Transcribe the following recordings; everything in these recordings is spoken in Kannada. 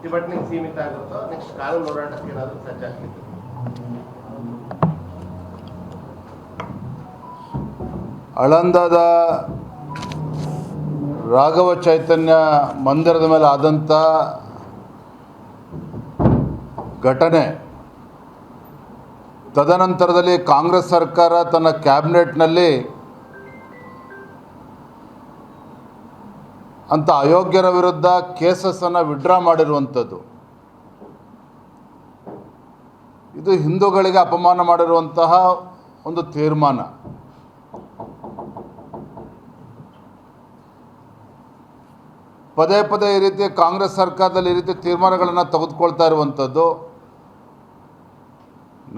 ಪ್ರತಿಭಟನೆಗೆ ಸೀಮಿತ ಆಗುತ್ತೋ ನೆಕ್ಸ್ಟ್ ಕಾನೂನು ಹೋರಾಟಕ್ಕೆ ಏನಾದರೂ ಸಜ್ಜಾಗ್ತಿತ್ತು? ಆಳಂದದ ರಾಘವ ಚೈತನ್ಯ ಮಂದಿರದ ಮೇಲೆ ಆದಂಥ ಘಟನೆ ತದನಂತರದಲ್ಲಿ ಕಾಂಗ್ರೆಸ್ ಸರ್ಕಾರ ತನ್ನ ಕ್ಯಾಬಿನೆಟ್ನಲ್ಲಿ ಅಂಥ ಅಯೋಗ್ಯರ ವಿರುದ್ಧ ಕೇಸಸ್ಸನ್ನು ವಿಡ್ರಾ ಮಾಡಿರುವಂಥದ್ದು, ಇದು ಹಿಂದೂಗಳಿಗೆ ಅಪಮಾನ ಮಾಡಿರುವಂತಹ ಒಂದು ತೀರ್ಮಾನ. ಪದೇ ಪದೇ ಈ ರೀತಿ ಕಾಂಗ್ರೆಸ್ ಸರ್ಕಾರದಲ್ಲಿ ಈ ರೀತಿ ತೀರ್ಮಾನಗಳನ್ನು ತೆಗೆದುಕೊಳ್ತಾ ಇರುವಂಥದ್ದು.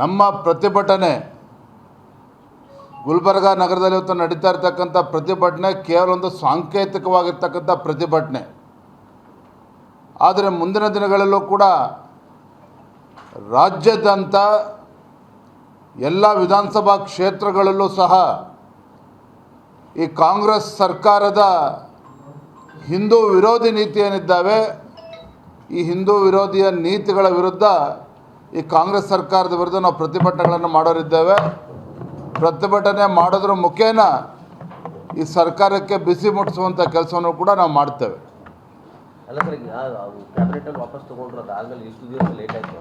ನಮ್ಮ ಪ್ರತಿಭಟನೆ ಗುಲ್ಬರ್ಗ ನಗರದಲ್ಲಿ ಇವತ್ತು ನಡೀತಾ ಇರ್ತಕ್ಕಂಥ ಪ್ರತಿಭಟನೆ ಕೇವಲ ಒಂದು ಸಾಂಕೇತಿಕವಾಗಿರ್ತಕ್ಕಂಥ ಪ್ರತಿಭಟನೆ. ಆದರೆ ಮುಂದಿನ ದಿನಗಳಲ್ಲೂ ಕೂಡ ರಾಜ್ಯಾದ್ಯಂತ ಎಲ್ಲ ವಿಧಾನಸಭಾ ಕ್ಷೇತ್ರಗಳಲ್ಲೂ ಸಹ ಈ ಕಾಂಗ್ರೆಸ್ ಸರ್ಕಾರದ ಹಿಂದೂ ವಿರೋಧಿ ನೀತಿ ಏನಿದ್ದಾವೆ, ಈ ಹಿಂದೂ ವಿರೋಧಿಯ ನೀತಿಗಳ ವಿರುದ್ಧ ಈ ಕಾಂಗ್ರೆಸ್ ಸರ್ಕಾರದ ವಿರುದ್ಧ ನಾವು ಪ್ರತಿಭಟನೆಗಳನ್ನು ಮಾಡೋರಿದ್ದೇವೆ. ಪ್ರತಿಭಟನೆ ಮಾಡೋದ್ರ ಮುಖೇನ ಈ ಸರ್ಕಾರಕ್ಕೆ ಬಿಸಿ ಮುಟ್ಟಿಸುವಂಥ ಕೆಲಸವನ್ನು ಕೂಡ ನಾವು ಮಾಡ್ತೇವೆ. ಅಲ್ಲ ಸರ್, ಈಗ ಕ್ಯಾಬಿನೆಟಲ್ಲಿ ವಾಪಸ್ ತೊಗೊಂಡ್ರು, ಅದಾದಮೇಲೆ ಇಷ್ಟು ದಿವಸ ಲೇಟ್ ಆಯಿತು.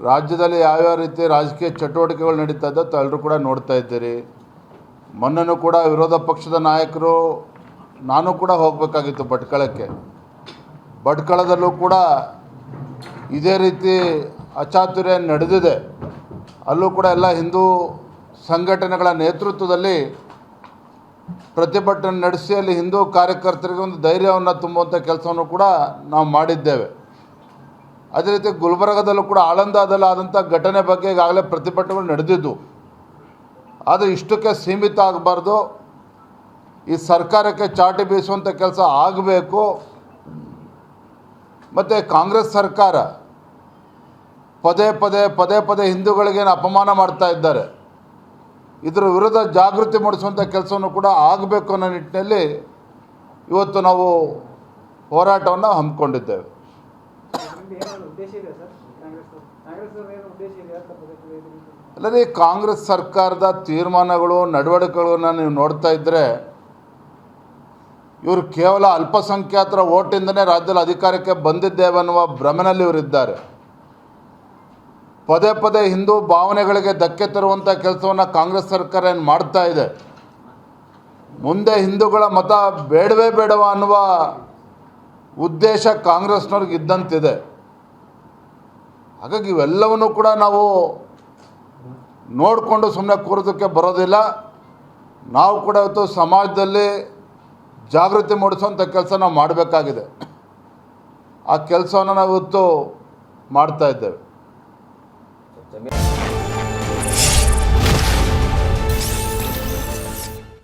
ರಾಜ್ಯದಲ್ಲಿ ಯಾವ್ಯಾವ ರೀತಿ ರಾಜಕೀಯ ಚಟುವಟಿಕೆಗಳು ನಡೀತಾ ಇದ್ದೋ ಎಲ್ಲರೂ ಕೂಡ ನೋಡ್ತಾ ಇದ್ದೀರಿ. ಮೊನ್ನೆನೂ ಕೂಡ ವಿರೋಧ ಪಕ್ಷದ ನಾಯಕರು, ನಾನು ಕೂಡ ಹೋಗಬೇಕಾಗಿತ್ತು ಭಟ್ಕಳಕ್ಕೆ. ಭಟ್ಕಳದಲ್ಲೂ ಕೂಡ ಇದೇ ರೀತಿ ಅಚಾತುರ್ಯ ನಡೆದಿದೆ. ಅಲ್ಲೂ ಕೂಡ ಎಲ್ಲ ಹಿಂದೂ ಸಂಘಟನೆಗಳ ನೇತೃತ್ವದಲ್ಲಿ ಪ್ರತಿಭಟನೆ ನಡೆಸಿ ಅಲ್ಲಿ ಹಿಂದೂ ಕಾರ್ಯಕರ್ತರಿಗೆ ಒಂದು ಧೈರ್ಯವನ್ನು ತುಂಬುವಂಥ ಕೆಲಸವನ್ನು ಕೂಡ ನಾವು ಮಾಡಿದ್ದೇವೆ. ಅದೇ ರೀತಿ ಗುಲ್ಬರ್ಗದಲ್ಲೂ ಕೂಡ ಆಳಂದದಲ್ಲಿ ಆದಂಥ ಘಟನೆ ಬಗ್ಗೆ ಈಗಾಗಲೇ ಪ್ರತಿಭಟನೆಗಳು ನಡೆದಿದ್ದು. ಆದರೆ ಇಷ್ಟಕ್ಕೆ ಸೀಮಿತ ಆಗಬಾರ್ದು. ಈ ಸರ್ಕಾರಕ್ಕೆ ಚಾಟಿ ಬೀಸುವಂಥ ಕೆಲಸ ಆಗಬೇಕು. ಮತ್ತು ಕಾಂಗ್ರೆಸ್ ಸರ್ಕಾರ ಪದೇ ಪದೇ ಹಿಂದೂಗಳಿಗೇನು ಅಪಮಾನ ಮಾಡ್ತಾ ಇದ್ದಾರೆ, ಇದರ ವಿರುದ್ಧ ಜಾಗೃತಿ ಮೂಡಿಸುವಂಥ ಕೆಲಸವನ್ನು ಕೂಡ ಆಗಬೇಕು ಅನ್ನೋ ನಿಟ್ಟಿನಲ್ಲಿ ಇವತ್ತು ನಾವು ಹೋರಾಟವನ್ನು ಹಮ್ಮಿಕೊಂಡಿದ್ದೇವೆ. ಅಲ್ಲದೆ ಕಾಂಗ್ರೆಸ್ ಸರ್ಕಾರದ ತೀರ್ಮಾನಗಳು, ನಡವಳಿಕೆಗಳನ್ನು ನೀವು ನೋಡ್ತಾ ಇದ್ದರೆ ಇವರು ಕೇವಲ ಅಲ್ಪಸಂಖ್ಯಾತರ ಓಟಿಂದನೇ ರಾಜ್ಯದಲ್ಲಿ ಅಧಿಕಾರಕ್ಕೆ ಬಂದಿದ್ದೇವೆ ಅನ್ನುವ ಭ್ರಮೆನಲ್ಲಿ ಇವರಿದ್ದಾರೆ. ಪದೇ ಹಿಂದೂ ಭಾವನೆಗಳಿಗೆ ಧಕ್ಕೆ ತರುವಂಥ ಕೆಲಸವನ್ನು ಕಾಂಗ್ರೆಸ್ ಸರ್ಕಾರ ಏನು ಮಾಡ್ತಾ ಇದೆ. ಮುಂದೆ ಹಿಂದೂಗಳ ಮತ ಬೇಡವಾ ಅನ್ನುವ ಉದ್ದೇಶ ಕಾಂಗ್ರೆಸ್ನವ್ರಿಗೆ ಇದ್ದಂತಿದೆ. ಹಾಗಾಗಿ ಇವೆಲ್ಲವನ್ನೂ ಕೂಡ ನಾವು ನೋಡಿಕೊಂಡು ಸುಮ್ಮನೆ ಕೂರೋದಕ್ಕೆ ಬರೋದಿಲ್ಲ. ನಾವು ಕೂಡ ಇವತ್ತು ಸಮಾಜದಲ್ಲಿ ಜಾಗೃತಿ ಮೂಡಿಸುವಂಥ ಕೆಲಸ ನಾವು ಮಾಡಬೇಕಾಗಿದೆ. ಆ ಕೆಲಸವನ್ನು ನಾವು ಇವತ್ತು ಮಾಡ್ತಾ ಇದ್ದೇವೆ.